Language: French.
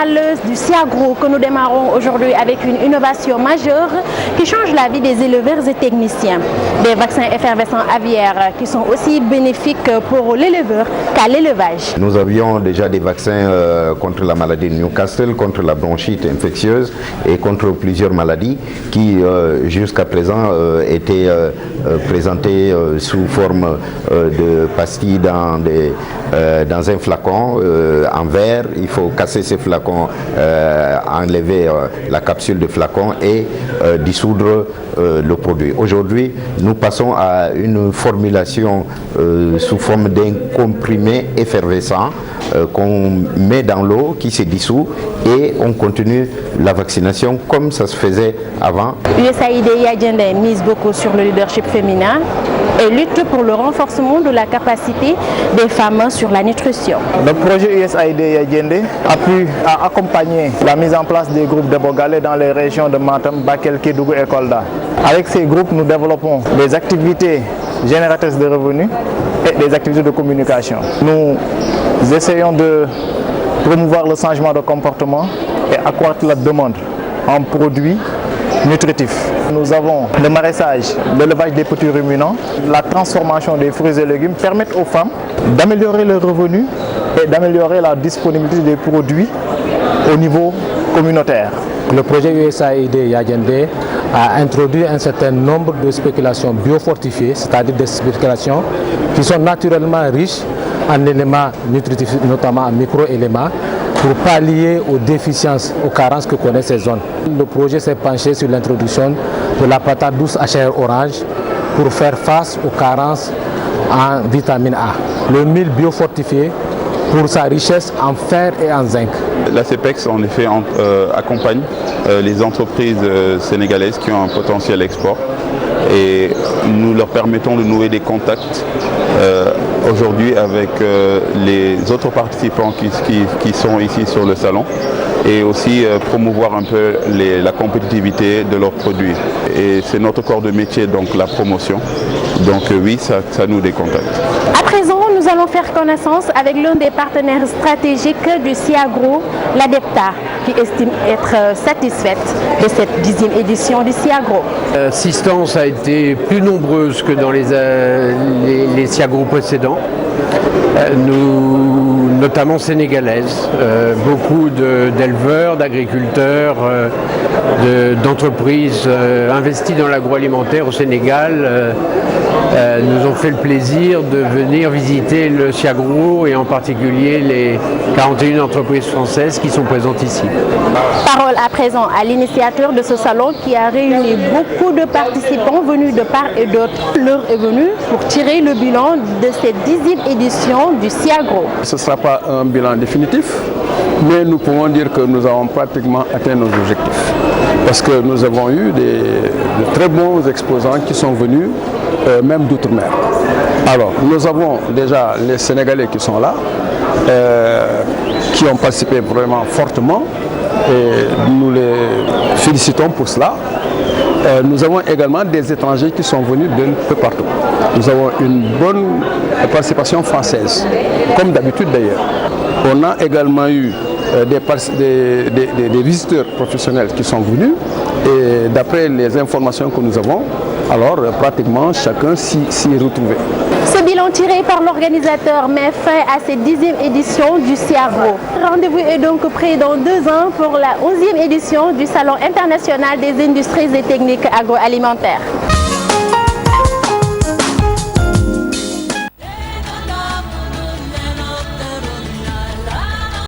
national du SIAGRO que nous démarrons aujourd'hui avec une innovation majeure qui change la vie des éleveurs et techniciens. Des vaccins effervescents aviaires qui sont aussi bénéfiques pour l'éleveur qu'à l'élevage. Nous avions déjà des vaccins contre la maladie de Newcastle, contre la bronchite infectieuse et contre plusieurs maladies qui jusqu'à présent étaient présentées sous forme de pastilles dans un flacon en verre. Il faut casser ces flacons, enlever la capsule de flacon et dissoudre le produit. Aujourd'hui, nous passons à une formulation sous forme d'un comprimé effervescent qu'on met dans l'eau, qui se dissout, et on continue la vaccination comme ça se faisait avant. USAID Yadiendé mise beaucoup sur le leadership féminin et lutte pour le renforcement de la capacité des femmes sur la nutrition. Le projet USAID Yadiendé a accompagné la mise en place des groupes de Bogalé dans les régions de Matam, Bakel, Kédougou et Kolda. Avec ces groupes, nous développons des activités génératrices de revenus et des activités de communication. Nous essayons de promouvoir le changement de comportement et accroître la demande en produits nutritifs. Nous avons le maraîchage, l'élevage des petits ruminants, la transformation des fruits et légumes permettent aux femmes d'améliorer leurs revenus et d'améliorer la disponibilité des produits au niveau communautaire. Le projet USAID Yadiendé a introduit un certain nombre de spéculations biofortifiées, c'est-à-dire des spéculations qui sont naturellement riches en éléments nutritifs, notamment en micro-éléments, pour pallier aux déficiences, aux carences que connaissent ces zones. Le projet s'est penché sur l'introduction de la patate douce HR orange pour faire face aux carences en vitamine A. Le mil biofortifié pour sa richesse en fer et en zinc. La CEPEX en effet accompagne les entreprises sénégalaises qui ont un potentiel export et nous leur permettons de nouer des contacts aujourd'hui avec les autres participants qui sont ici sur le salon et aussi promouvoir un peu la compétitivité de leurs produits. Et c'est notre corps de métier, donc la promotion. Donc oui, ça nous décontacte. À présent, nous allons faire connaissance avec l'un des partenaires stratégiques du SIAGRO, l'ADEPTA, qui estime être satisfaite de cette 10e édition du SIAGRO. L'assistance a été plus nombreuse que dans les SIAGRO précédents, notamment sénégalaises. Beaucoup d'éleveurs, d'agriculteurs, d'entreprises investies dans l'agroalimentaire au Sénégal nous ont fait le plaisir de venir visiter le SIAGRO et en particulier les 41 entreprises françaises qui sont présentes ici. Parole à présent à l'initiateur de ce salon qui a réuni beaucoup de participants venus de part et d'autre. L'heure est venue pour tirer le bilan de cette 10e édition du SIAGRO. Ce ne sera pas un bilan définitif, mais nous pouvons dire que nous avons pratiquement atteint nos objectifs. Parce que nous avons eu de très bons exposants qui sont venus, même d'outre-mer. Alors, nous avons déjà les Sénégalais qui sont là, qui ont participé vraiment fortement, et nous les félicitons pour cela. Nous avons également des étrangers qui sont venus d'un peu partout. Nous avons une bonne participation française, comme d'habitude d'ailleurs. On a également eu des visiteurs professionnels qui sont venus et d'après les informations que nous avons, alors pratiquement chacun s'y est retrouvé. Ce bilan tiré par l'organisateur met fin à cette 10e édition du SIAGRO. Rendez-vous est donc pris dans 2 ans pour la 11e édition du Salon international des industries et techniques agroalimentaires.